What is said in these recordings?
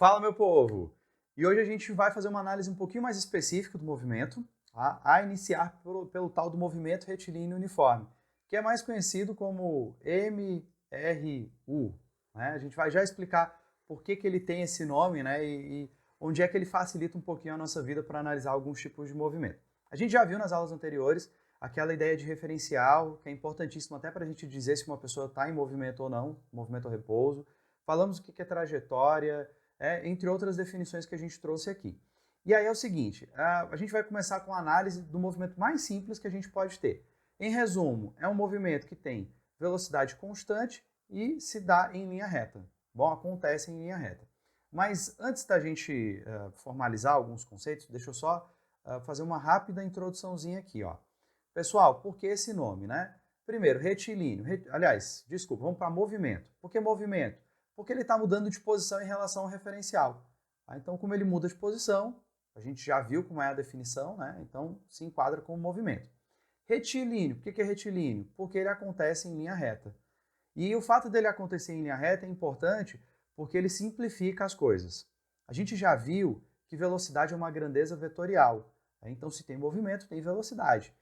Fala, meu povo! E hoje a gente vai fazer uma análise um pouquinho mais específica do movimento, tá? A iniciar pelo tal do movimento retilíneo uniforme, que é mais conhecido como MRU, né? A gente vai já explicar por que ele tem esse nome, né? E onde é que ele facilita um pouquinho a nossa vida para analisar alguns tipos de movimento. A gente já viu nas aulas anteriores aquela ideia de referencial, que é importantíssimo até para a gente dizer se uma pessoa está em movimento ou não, movimento ou repouso. Falamos o que é trajetória, entre outras definições que a gente trouxe aqui. E aí é o seguinte, a gente vai começar com a análise do movimento mais simples que a gente pode ter. Em resumo, é um movimento que tem velocidade constante e se dá em linha reta. Bom, acontece em linha reta. Mas antes da gente formalizar alguns conceitos, deixa eu só fazer uma rápida introduçãozinha aqui, ó. Pessoal, por que esse nome, né? Primeiro, retilíneo. Aliás, desculpa, vamos para movimento. Por que movimento? Porque ele está mudando de posição em relação ao referencial. Então, como ele muda de posição, a gente já viu como é a definição, né? Então se enquadra como movimento. Retilíneo, por que é retilíneo? Porque ele acontece em linha reta. E o fato dele acontecer em linha reta é importante porque ele simplifica as coisas. A gente já viu que velocidade é uma grandeza vetorial. Então, se tem movimento, tem velocidade.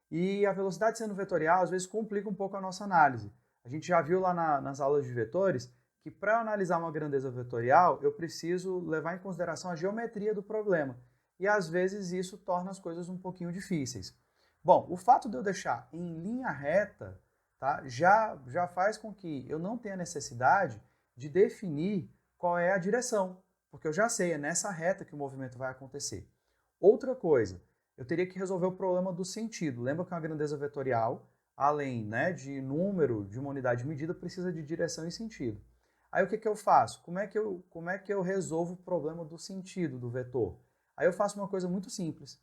E a velocidade sendo vetorial, às vezes complica um pouco a nossa análise. A gente já viu lá nas aulas de vetores que para analisar uma grandeza vetorial, eu preciso levar em consideração a geometria do problema. E às vezes isso torna as coisas um pouquinho difíceis. Bom, o fato de eu deixar em linha reta, tá, já faz com que eu não tenha necessidade de definir qual é a direção, porque eu já sei, é nessa reta que o movimento vai acontecer. Outra coisa, eu teria que resolver o problema do sentido. Lembra que uma grandeza vetorial, além, né, de número, de uma unidade de medida, precisa de direção e sentido. Aí o que eu faço? Como é que eu resolvo o problema do sentido do vetor? Aí eu faço uma coisa muito simples.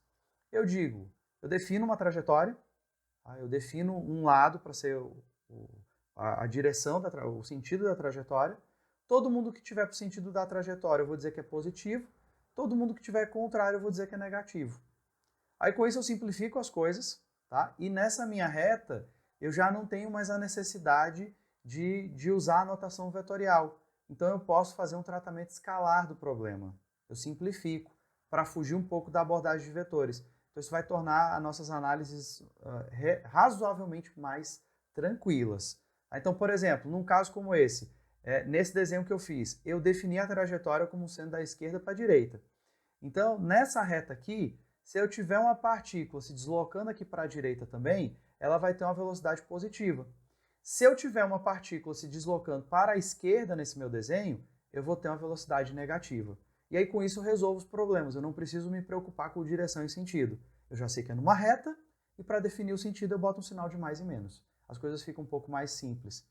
Eu defino uma trajetória, tá? Eu defino um lado para ser a direção, o sentido da trajetória. Todo mundo que tiver para o sentido da trajetória eu vou dizer que é positivo, todo mundo que tiver contrário eu vou dizer que é negativo. Aí com isso eu simplifico as coisas, tá? E nessa minha reta eu já não tenho mais a necessidade de usar a notação vetorial. Então eu posso fazer um tratamento escalar do problema. Eu simplifico para fugir um pouco da abordagem de vetores. Então isso vai tornar as nossas análises razoavelmente mais tranquilas. Então, por exemplo, num caso como esse, nesse desenho que eu fiz, eu defini a trajetória como sendo da esquerda para a direita. Então, nessa reta aqui, se eu tiver uma partícula se deslocando aqui para a direita também, ela vai ter uma velocidade positiva. Se eu tiver uma partícula se deslocando para a esquerda nesse meu desenho, eu vou ter uma velocidade negativa. E aí com isso eu resolvo os problemas, eu não preciso me preocupar com direção e sentido. Eu já sei que é numa reta e para definir o sentido eu boto um sinal de mais e menos. As coisas ficam um pouco mais simples.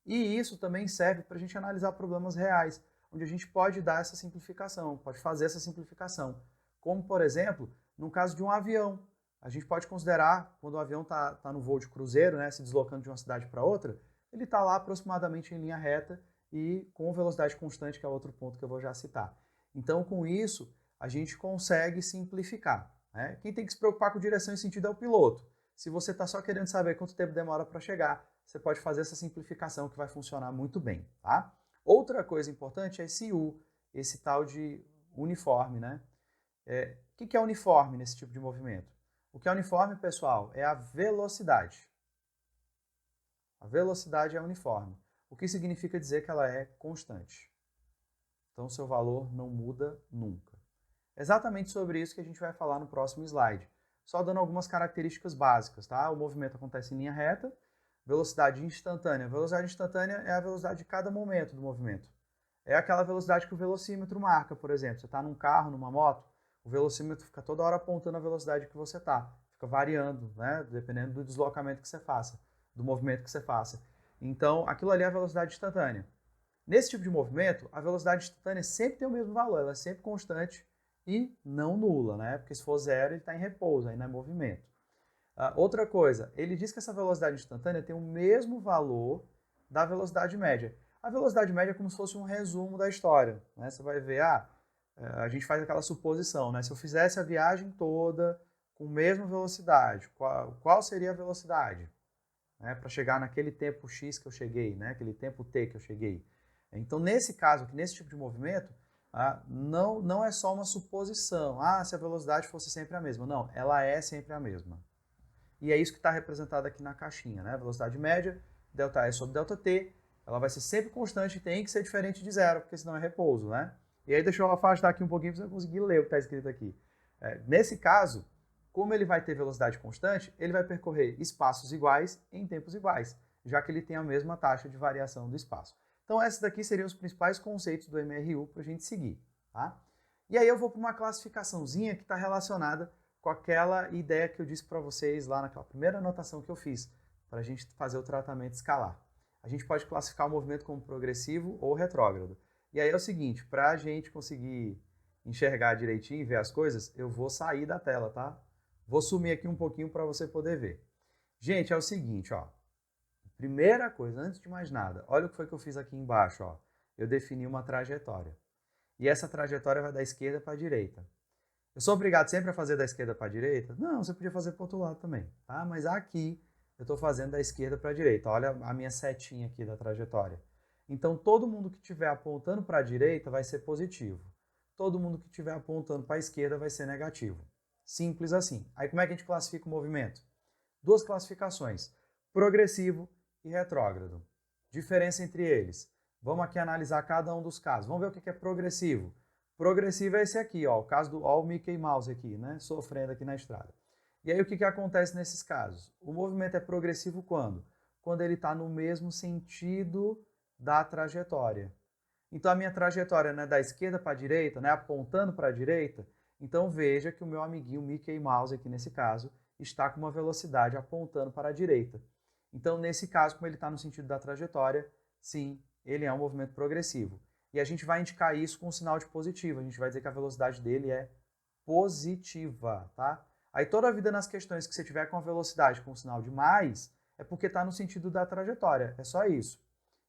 E isso também serve para a gente analisar problemas reais, onde a gente pode dar essa simplificação, pode fazer essa simplificação. Como, por exemplo, no caso de um avião. A gente pode considerar, quando o avião está no voo de cruzeiro, né, se deslocando de uma cidade para outra, ele está lá aproximadamente em linha reta e com velocidade constante, que é outro ponto que eu vou já citar. Então, com isso, a gente consegue simplificar. Né? Quem tem que se preocupar com direção e sentido é o piloto. Se você está só querendo saber quanto tempo demora para chegar, você pode fazer essa simplificação que vai funcionar muito bem. Tá? Outra coisa importante é esse U, esse tal de uniforme. Né? O que é uniforme nesse tipo de movimento? O que é uniforme, pessoal, é a velocidade. A velocidade é uniforme, o que significa dizer que ela é constante. Então, seu valor não muda nunca. Exatamente sobre isso que a gente vai falar no próximo slide. Só dando algumas características básicas, tá? O movimento acontece em linha reta, velocidade instantânea. Velocidade instantânea é a velocidade de cada momento do movimento. É aquela velocidade que o velocímetro marca, por exemplo. Você está num carro, numa moto, o velocímetro fica toda hora apontando a velocidade que você está. Fica variando, né? Dependendo do deslocamento que você faça, do movimento que você faça. Então, aquilo ali é a velocidade instantânea. Nesse tipo de movimento, a velocidade instantânea sempre tem o mesmo valor, ela é sempre constante e não nula, né? Porque se for zero, ele está em repouso, aí não é movimento. Outra coisa, ele diz que essa velocidade instantânea tem o mesmo valor da velocidade média. A velocidade média é como se fosse um resumo da história. Né? Você vai ver, a gente faz aquela suposição, né? Se eu fizesse a viagem toda com a mesma velocidade, qual seria a velocidade? Né? Para chegar naquele tempo X que eu cheguei, né? Aquele tempo T que eu cheguei. Então, nesse caso, nesse tipo de movimento, não é só uma suposição. Se a velocidade fosse sempre a mesma. Não, ela é sempre a mesma. E é isso que está representado aqui na caixinha, né? Velocidade média, ΔS sobre ΔT, ela vai ser sempre constante e tem que ser diferente de zero, porque senão é repouso, né? E aí deixa eu afastar aqui um pouquinho para você conseguir ler o que está escrito aqui. Nesse caso, como ele vai ter velocidade constante, ele vai percorrer espaços iguais em tempos iguais, já que ele tem a mesma taxa de variação do espaço. Então, esses daqui seriam os principais conceitos do MRU para a gente seguir, tá? E aí eu vou para uma classificaçãozinha que está relacionada com aquela ideia que eu disse para vocês lá naquela primeira anotação que eu fiz, para a gente fazer o tratamento escalar. A gente pode classificar o movimento como progressivo ou retrógrado. E aí é o seguinte, para a gente conseguir enxergar direitinho e ver as coisas, eu vou sair da tela, tá? Vou sumir aqui um pouquinho para você poder ver. Gente, é o seguinte, ó. Primeira coisa, antes de mais nada, olha o que foi que eu fiz aqui embaixo, ó. Eu defini uma trajetória. E essa trajetória vai da esquerda para a direita. Eu sou obrigado sempre a fazer da esquerda para a direita? Não, você podia fazer para o outro lado também, tá? Mas aqui eu estou fazendo da esquerda para a direita. Olha a minha setinha aqui da trajetória. Então, todo mundo que estiver apontando para a direita vai ser positivo. Todo mundo que estiver apontando para a esquerda vai ser negativo. Simples assim. Aí, como é que a gente classifica o movimento? Duas classificações, progressivo e retrógrado. Diferença entre eles. Vamos aqui analisar cada um dos casos. Vamos ver o que é progressivo. Progressivo é esse aqui, ó, o caso do o Mickey Mouse aqui, né, sofrendo aqui na estrada. E aí o que acontece nesses casos? O movimento é progressivo quando? Quando ele está no mesmo sentido da trajetória. Então a minha trajetória, né, da esquerda para a direita, né, apontando para a direita, então veja que o meu amiguinho Mickey Mouse aqui nesse caso está com uma velocidade apontando para a direita. Então nesse caso, como ele está no sentido da trajetória, sim, ele é um movimento progressivo. E a gente vai indicar isso com um sinal de positivo. A gente vai dizer que a velocidade dele é positiva, tá? Aí toda a vida nas questões que você tiver com a velocidade com um sinal de mais, é porque está no sentido da trajetória. É só isso.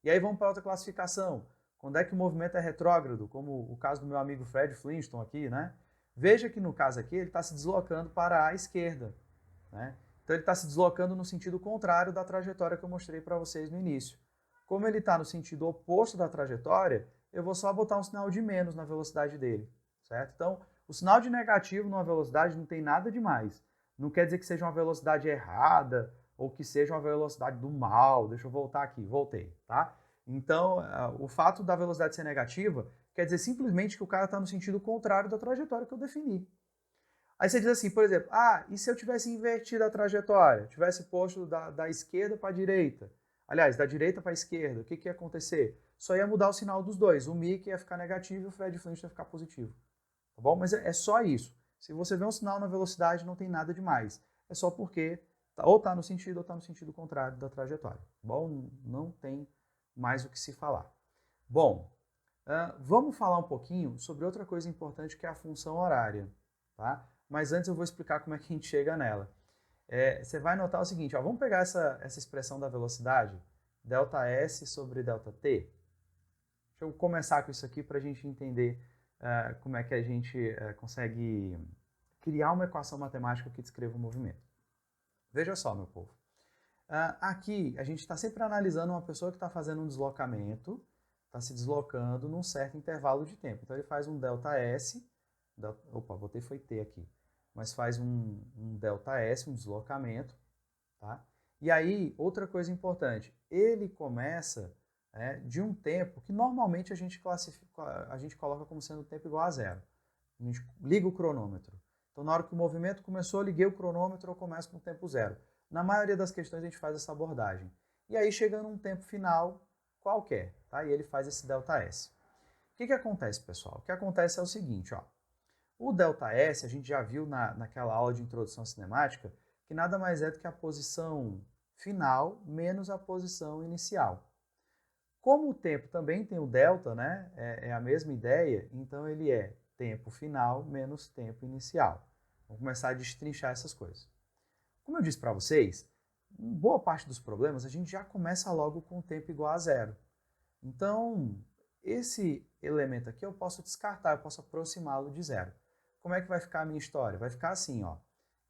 E aí vamos para outra classificação. Quando é que o movimento é retrógrado, como o caso do meu amigo Fred Flintstone aqui, né? Veja que no caso aqui ele está se deslocando para a esquerda, né? Então ele está se deslocando no sentido contrário da trajetória que eu mostrei para vocês no início. Como ele está no sentido oposto da trajetória, eu vou só botar um sinal de menos na velocidade dele, certo? Então, o sinal de negativo numa velocidade não tem nada demais. Não quer dizer que seja uma velocidade errada ou que seja uma velocidade do mal. Deixa eu voltar aqui, voltei, tá? Então, o fato da velocidade ser negativa quer dizer simplesmente que o cara está no sentido contrário da trajetória que eu defini. Aí você diz assim, por exemplo, e se eu tivesse invertido a trajetória? Tivesse posto da esquerda para a direita? Aliás, da direita para a esquerda, o que ia acontecer? Só ia mudar o sinal dos dois. O Mickey ia ficar negativo e o Fred Flintstone ia ficar positivo. Tá bom? Mas é só isso. Se você vê um sinal na velocidade, não tem nada demais. É só porque ou está no sentido ou está no sentido contrário da trajetória. Tá bom? Não tem mais o que se falar. Bom, vamos falar um pouquinho sobre outra coisa importante que é a função horária. Tá? Mas antes eu vou explicar como é que a gente chega nela. Você vai notar o seguinte, ó, vamos pegar essa expressão da velocidade, ΔS sobre ΔT. Deixa eu começar com isso aqui para a gente entender como é que a gente consegue criar uma equação matemática que descreva o movimento. Veja só, meu povo. Aqui a gente está sempre analisando uma pessoa que está fazendo um deslocamento, está se deslocando num certo intervalo de tempo. Então ele faz um ΔS, opa, botei foi T aqui, mas faz um ΔS, um deslocamento, tá? E aí, outra coisa importante, ele começa de um tempo que normalmente a gente coloca como sendo tempo igual a zero. A gente liga o cronômetro. Então, na hora que o movimento começou, eu liguei o cronômetro, eu começo com o tempo zero. Na maioria das questões a gente faz essa abordagem. E aí, chegando num tempo final qualquer, tá? E ele faz esse ΔS. O que acontece, pessoal? O que acontece é o seguinte, ó. O ΔS, a gente já viu naquela aula de introdução à cinemática, que nada mais é do que a posição final menos a posição inicial. Como o tempo também tem o delta, né, é a mesma ideia, então ele é tempo final menos tempo inicial. Vamos começar a destrinchar essas coisas. Como eu disse para vocês, em boa parte dos problemas a gente já começa logo com o tempo igual a zero. Então, esse elemento aqui eu posso descartar, eu posso aproximá-lo de zero. Como é que vai ficar a minha história? Vai ficar assim, ó.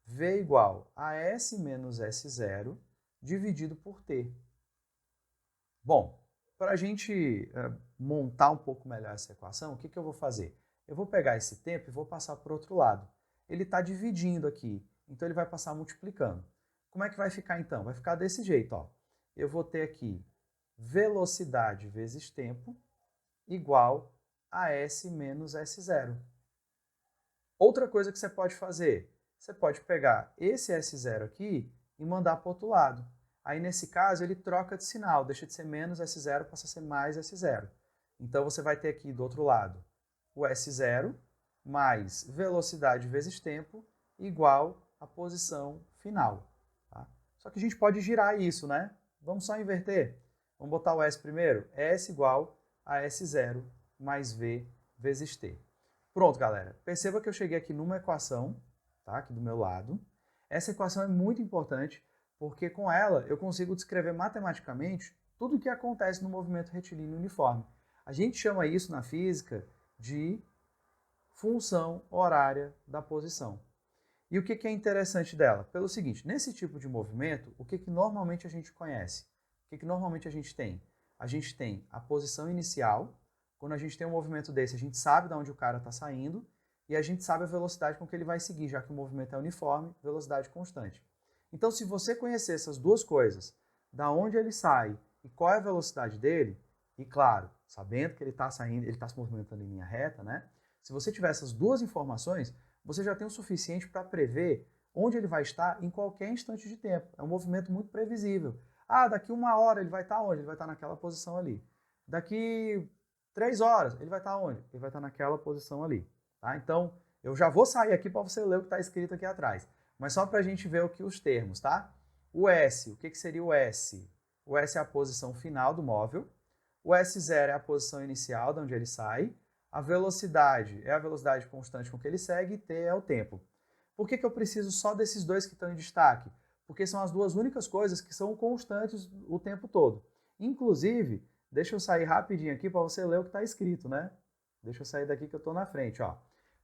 V igual a S menos S0 dividido por T. Bom, para a gente montar um pouco melhor essa equação, o que eu vou fazer? Eu vou pegar esse tempo e vou passar para o outro lado. Ele está dividindo aqui, então ele vai passar multiplicando. Como é que vai ficar então? Vai ficar desse jeito, ó. Eu vou ter aqui velocidade vezes tempo igual a S menos S0. Outra coisa que você pode fazer, você pode pegar esse S0 aqui e mandar para o outro lado. Aí, nesse caso, ele troca de sinal, deixa de ser menos S0, passa a ser mais S0. Então, você vai ter aqui do outro lado o S0 mais velocidade vezes tempo igual a posição final. Tá? Só que a gente pode girar isso, né? Vamos só inverter. Vamos botar o S primeiro. S igual a S0 mais V vezes T. Pronto, galera. Perceba que eu cheguei aqui numa equação, tá? Aqui do meu lado. Essa equação é muito importante, porque com ela eu consigo descrever matematicamente tudo o que acontece no movimento retilíneo uniforme. A gente chama isso na física de função horária da posição. E o que é interessante dela? Pelo seguinte, nesse tipo de movimento, o que normalmente a gente conhece? O que normalmente a gente tem? A gente tem a posição inicial. Quando a gente tem um movimento desse, a gente sabe de onde o cara está saindo e a gente sabe a velocidade com que ele vai seguir, já que o movimento é uniforme, velocidade constante. Então, se você conhecer essas duas coisas, da onde ele sai e qual é a velocidade dele, e claro, sabendo que ele está saindo, ele está se movimentando em linha reta, né? Se você tiver essas duas informações, você já tem o suficiente para prever onde ele vai estar em qualquer instante de tempo. É um movimento muito previsível. Ah, daqui 1 hora ele vai estar onde? Ele vai estar naquela posição ali. Daqui 3 horas, ele vai estar onde? Ele vai estar naquela posição ali. Tá? Então, eu já vou sair aqui para você ler o que está escrito aqui atrás. Mas só para a gente ver os termos, tá? O S, o que seria o S? O S é a posição final do móvel. O S0 é a posição inicial, de onde ele sai. A velocidade é a velocidade constante com que ele segue e T é o tempo. Por que eu preciso só desses dois que estão em destaque? Porque são as duas únicas coisas que são constantes o tempo todo. Inclusive, deixa eu sair rapidinho aqui para você ler o que está escrito, né? Deixa eu sair daqui que eu estou na frente, ó.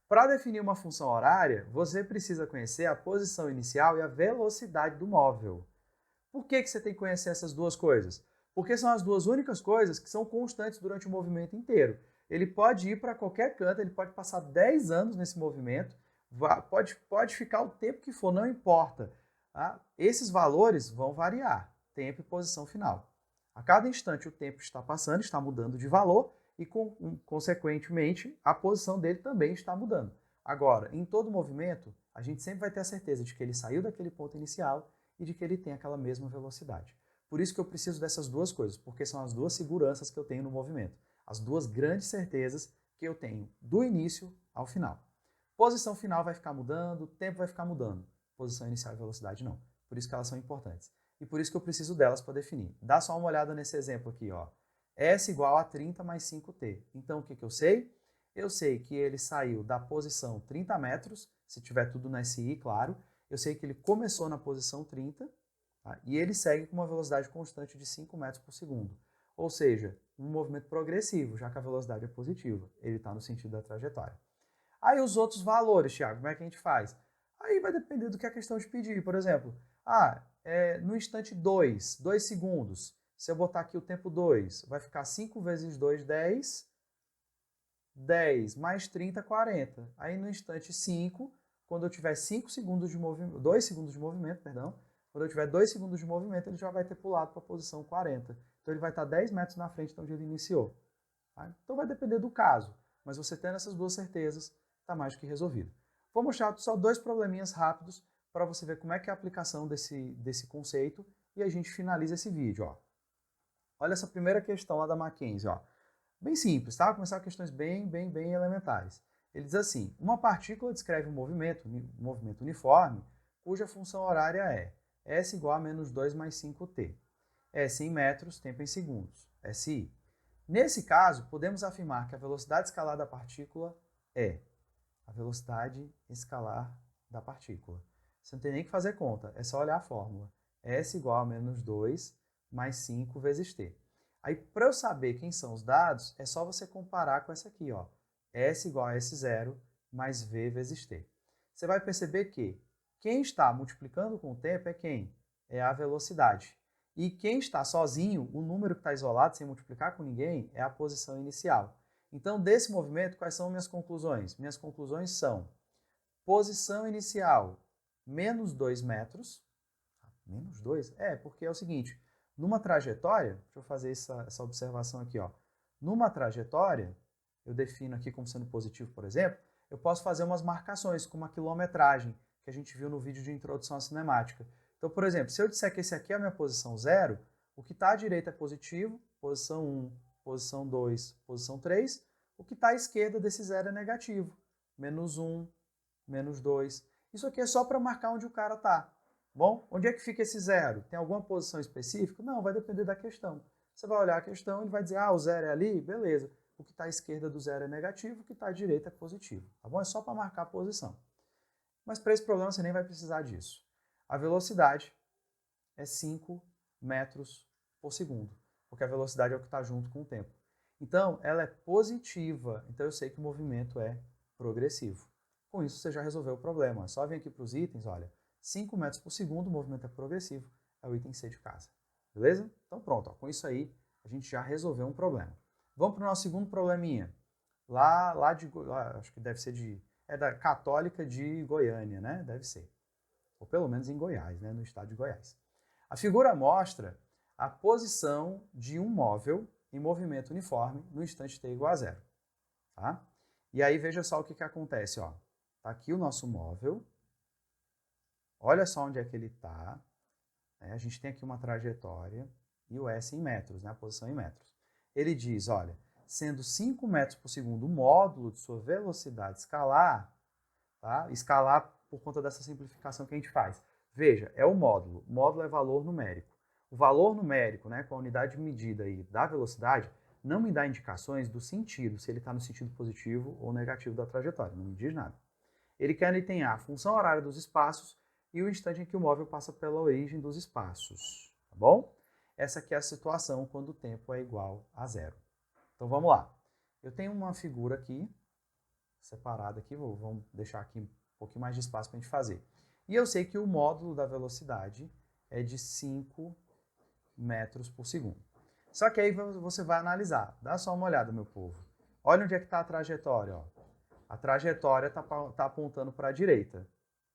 Para definir uma função horária, você precisa conhecer a posição inicial e a velocidade do móvel. Por que você tem que conhecer essas duas coisas? Porque são as duas únicas coisas que são constantes durante o movimento inteiro. Ele pode ir para qualquer canto, ele pode passar 10 anos nesse movimento, pode ficar o tempo que for, não importa. Tá? Esses valores vão variar, tempo e posição final. A cada instante o tempo está passando, está mudando de valor e, consequentemente, a posição dele também está mudando. Agora, em todo movimento, a gente sempre vai ter a certeza de que ele saiu daquele ponto inicial e de que ele tem aquela mesma velocidade. Por isso que eu preciso dessas duas coisas, porque são as duas seguranças que eu tenho no movimento. As duas grandes certezas que eu tenho do início ao final. Posição final vai ficar mudando, tempo vai ficar mudando. Posição inicial e velocidade não. Por isso que elas são importantes. E por isso que eu preciso delas para definir. Dá só uma olhada nesse exemplo aqui, ó. S igual a 30 mais 5T. Então, o que eu sei? Eu sei que ele saiu da posição 30 metros, se tiver tudo na SI, claro. Eu sei que ele começou na posição 30, tá? E ele segue com uma velocidade constante de 5 metros por segundo. Ou seja, um movimento progressivo, já que a velocidade é positiva. Ele está no sentido da trajetória. Aí os outros valores, Thiago, como é que a gente faz? Aí vai depender do que a questão te pedir. Por exemplo, no instante 2 segundos, se eu botar aqui o tempo 2, vai ficar 5 vezes 2, 10. 10 mais 30, 40. Aí no instante 5, quando eu tiver 5 segundos de movimento, 2 segundos de movimento, perdão, quando eu tiver 2 segundos de movimento, ele já vai ter pulado para a posição 40. Então ele vai estar 10 metros na frente de onde ele iniciou. Tá? Então vai depender do caso, mas você tendo essas duas certezas, está mais do que resolvido. Vou mostrar só 2 probleminhas rápidos para você ver como é que é a aplicação desse conceito e a gente finaliza esse vídeo. Ó. Olha essa primeira questão lá da Mackenzie. Ó. Bem simples, tá? Vou começar com questões bem elementares. Ele diz assim, uma partícula descreve um movimento uniforme, cuja função horária é S igual a menos 2 mais 5T. S em metros, tempo em segundos, SI. Nesse caso, podemos afirmar que a velocidade escalar da partícula é a velocidade escalar da partícula. Você não tem nem que fazer conta, é só olhar a fórmula. S igual a menos 2 mais 5 vezes T. Aí, para eu saber quem são os dados, é só você comparar com essa aqui, ó. S igual a S0 mais V vezes T. Você vai perceber que quem está multiplicando com o tempo é quem? É a velocidade. E quem está sozinho, o número que está isolado, sem multiplicar com ninguém, é a posição inicial. Então, desse movimento, quais são minhas conclusões? Minhas conclusões são posição inicial, menos 2 metros. Menos 2? Porque é o seguinte, numa trajetória, deixa eu fazer essa observação aqui, ó. Numa trajetória, eu defino aqui como sendo positivo, por exemplo, eu posso fazer umas marcações, como a quilometragem, que a gente viu no vídeo de introdução à cinemática. Então, por exemplo, se eu disser que esse aqui é a minha posição 0, o que está à direita é positivo, posição 1, posição 2, posição 3, o que está à esquerda desse 0 é negativo, menos 1, menos 2. Isso aqui é só para marcar onde o cara está. Bom, onde é que fica esse 0? Tem alguma posição específica? Não, vai depender da questão. Você vai olhar a questão e vai dizer, o 0 é ali? Beleza. O que está à esquerda do 0 é negativo, o que está à direita é positivo. Tá bom? É só para marcar a posição. Mas para esse problema você nem vai precisar disso. A velocidade é 5 metros por segundo, porque a velocidade é o que está junto com o tempo. Então, ela é positiva, então eu sei que o movimento é progressivo. Com isso, você já resolveu o problema. É só vir aqui para os itens, olha, 5 metros por segundo, o movimento é progressivo, é o item C de casa. Beleza? Então pronto, ó, com isso aí a gente já resolveu um problema. Vamos para o nosso segundo probleminha. Lá acho que deve ser da Católica de Goiânia, né? Deve ser. Ou pelo menos em Goiás, né? No estado de Goiás. A figura mostra a posição de um móvel em movimento uniforme no instante t igual a 0. Tá? E aí veja só o que acontece. Ó. Tá aqui o nosso móvel. Olha só onde é que ele está. A gente tem aqui uma trajetória e o S em metros, né? A posição em metros. Ele diz, olha, sendo 5 metros por segundo o módulo de sua velocidade escalar, tá? Escalar por conta dessa simplificação que a gente faz. Veja, é o módulo. O módulo é valor numérico. O valor numérico, né, com a unidade de medida aí da velocidade, não me dá indicações do sentido, se ele está no sentido positivo ou negativo da trajetória. Não me diz nada. Ele quer item A, a função horária dos espaços, e o instante em que o móvel passa pela origem dos espaços, tá bom? Essa aqui é a situação quando o tempo é igual a 0. Então vamos lá. Eu tenho uma figura aqui, separada aqui, vamos deixar aqui um pouquinho mais de espaço para a gente fazer. E eu sei que o módulo da velocidade é de 5 metros por segundo. Só que aí você vai analisar. Dá só uma olhada, meu povo. Olha onde é que está a trajetória. Ó. A trajetória está apontando para a direita.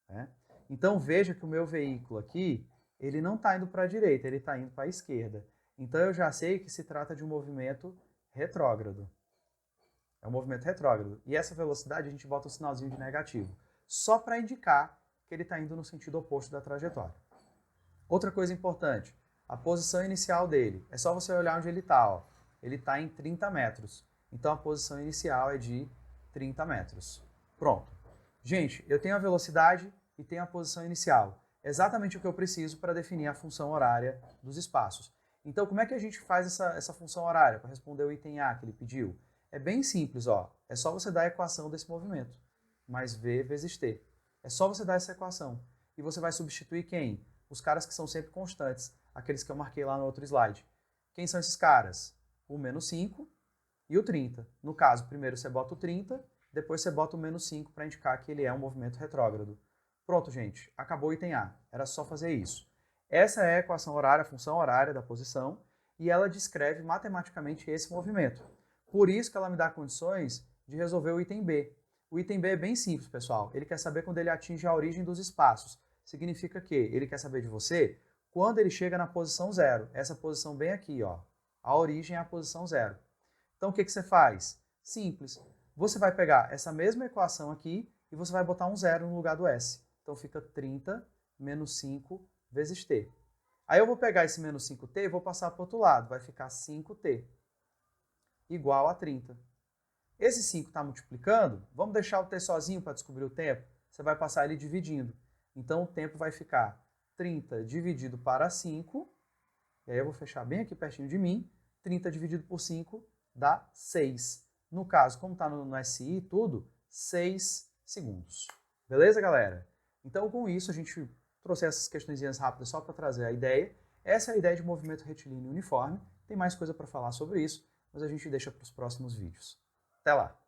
Né? Então veja que o meu veículo aqui, ele não está indo para a direita, ele está indo para a esquerda. Então eu já sei que se trata de um movimento retrógrado. É um movimento retrógrado. E essa velocidade a gente bota um sinalzinho de negativo, só para indicar que ele está indo no sentido oposto da trajetória. Outra coisa importante, a posição inicial dele. É só você olhar onde ele está. Ele está em 30 metros. Então a posição inicial é de 30 metros. Pronto. Gente, eu tenho a velocidade e tenho a posição inicial. Exatamente o que eu preciso para definir a função horária dos espaços. Então, como é que a gente faz essa função horária para responder o item A que ele pediu? É bem simples, ó. É só você dar a equação desse movimento, mais V vezes T. É só você dar essa equação. E você vai substituir quem? Os caras que são sempre constantes, aqueles que eu marquei lá no outro slide. Quem são esses caras? O menos 5 e o 30. No caso, primeiro você bota o 30, depois você bota o menos 5 para indicar que ele é um movimento retrógrado. Pronto, gente. Acabou o item A. Era só fazer isso. Essa é a equação horária, a função horária da posição, e ela descreve matematicamente esse movimento. Por isso que ela me dá condições de resolver o item B. O item B é bem simples, pessoal. Ele quer saber quando ele atinge a origem dos espaços. Significa que ele quer saber de você quando ele chega na posição 0. Essa posição bem aqui, ó. A origem é a posição 0. Então, o que você faz? Simples. Você vai pegar essa mesma equação aqui e você vai botar um 0 no lugar do S. Então, fica 30 menos 5 vezes T. Aí eu vou pegar esse menos 5T e vou passar para o outro lado. Vai ficar 5T igual a 30. Esse 5 está multiplicando. Vamos deixar o T sozinho para descobrir o tempo? Você vai passar ele dividindo. Então, o tempo vai ficar 30 dividido para 5. E aí eu vou fechar bem aqui pertinho de mim. 30 dividido por 5 dá 6. No caso, como está no SI e tudo, 6 segundos. Beleza, galera? Então, com isso, a gente trouxe essas questõezinhas rápidas só para trazer a ideia. Essa é a ideia de movimento retilíneo uniforme. Tem mais coisa para falar sobre isso, mas a gente deixa para os próximos vídeos. Até lá!